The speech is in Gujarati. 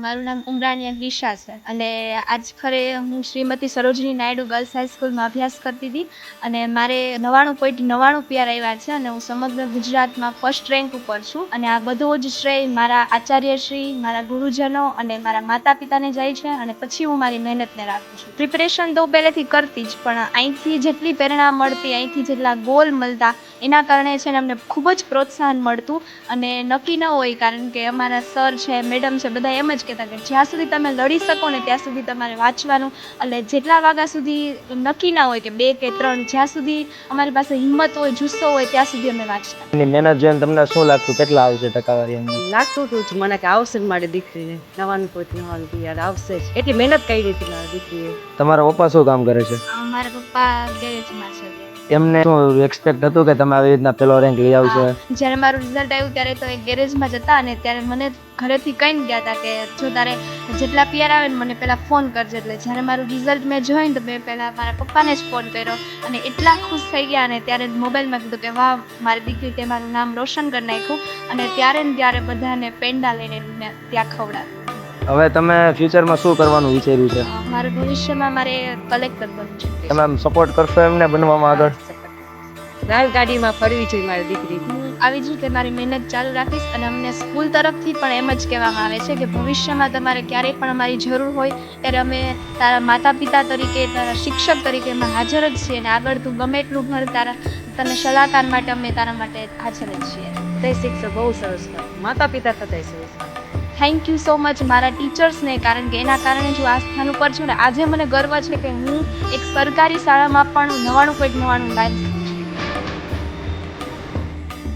મારું નામ ઉમરાનિયા દિશા છે અને આજ ખરે હું શ્રીમતી સરોજની નાયડુ ગર્લ્સ હાઈસ્કૂલમાં અભ્યાસ કરતી હતી અને મારે 99.99 PR આવ્યા છે અને હું સમગ્ર ગુજરાતમાં ફર્સ્ટ રેન્ક ઉપર છું અને આ બધો જ શ્રેય મારા આચાર્યશ્રી, મારા ગુરુજનો અને મારા માતા પિતાને જાય છે અને પછી હું મારી મહેનતને રાખું છું. પ્રિપરેશન તો પહેલેથી કરતી જ, પણ અહીંથી જેટલી પ્રેરણા મળતી, અહીંથી જેટલા ગોલ મળતા, એના કારણે છે ને અમને ખૂબ જ પ્રોત્સાહન મળતું અને નક્કી ન હોય, કારણ કે અમારા સર છે, મેડમ છે, બધા એમ જ કહેતા કે જ્યાં સુધી તમે લડી શકો ને ત્યાં સુધી તમારે વાંચવાનું, એટલે જેટલા વાગ્યા સુધી નક્કી ના હોય કે 2 કે 3, જ્યાં સુધી અમારી પાસે હિંમત હોય, જુસ્સો હોય ત્યાં સુધી અમે વાંચતા. એની મહેનત જોઈને તમને શું લાગતું, કેટલા આવશે ટકાવારી એમને? લાગતું હતું જ મને કે આવશે જ મારી દીકરીને 99.99 PR આવશે જ. એટલી મહેનત કરી હતી મારી દીકરીએ. તમારા પપ્પા શું કામ કરે છે? મારા પપ્પા ગેરેજમાં છે. એમને શું એક્સપેક્ટ હતું કે તમે આવી રીતના પેલો રેન્ક લઈ આવશો? જ્યારે મારું રિઝલ્ટ આવ્યું ત્યારે તો એ ગેરેજમાં જ હતા અને ત્યારે મને ઘરેથી કહીને ગયા હતા કે જો તારે જેટલા PR આવે ને મને પહેલાં ફોન કરજે. એટલે જ્યારે મારું રિઝલ્ટ મેં જોઈને તો મેં પહેલાં મારા પપ્પાને જ ફોન કર્યો અને એટલા ખુશ થઈ ગયા અને ત્યારે મોબાઈલમાં કીધું કે વાહ મારી દીકરી તે મારું નામ રોશન કરી નાખ્યું. અને ત્યારે ને ત્યારે બધાને પેંડા લઈને ત્યાં ખવડાવ્યું. હવે તમે ફ્યુચરમાં શું કરવાનું વિચાર્યું છે? મારું ભવિષ્યમાં મારે કલેક્ટર બનવું છે. તમે આમ સપોર્ટ કરશો એમને બનવામાં આગળ? ગાડીમાં ફરવી જોઈએ મારી દીકરી. હું આવી જ રીતે મારી મહેનત ચાલુ રાખીશ અને અમને સ્કૂલ તરફથી પણ એમ જ કહેવામાં આવે છે કે ભવિષ્યમાં તમારે ક્યારેય પણ અમારી જરૂર હોય ત્યારે અમે તારા માતા પિતા તરીકે, તારા શિક્ષક તરીકે અમે હાજર જ છીએ અને આગળ તું ગમે એટલું ભણ, તને સલાહકાર માટે અમે તારા માટે હાજર જ છીએ. તે શિક્ષક બહુ સરસ હતા, માતા પિતા થતા સરસ. થેન્ક યુ સો મચ મારા ટીચર્સને, કારણ કે એના કારણે જો આ સ્થાન ઉપર છું ને આજે મને ગર્વ છે કે હું એક સરકારી શાળામાં પણ 99.99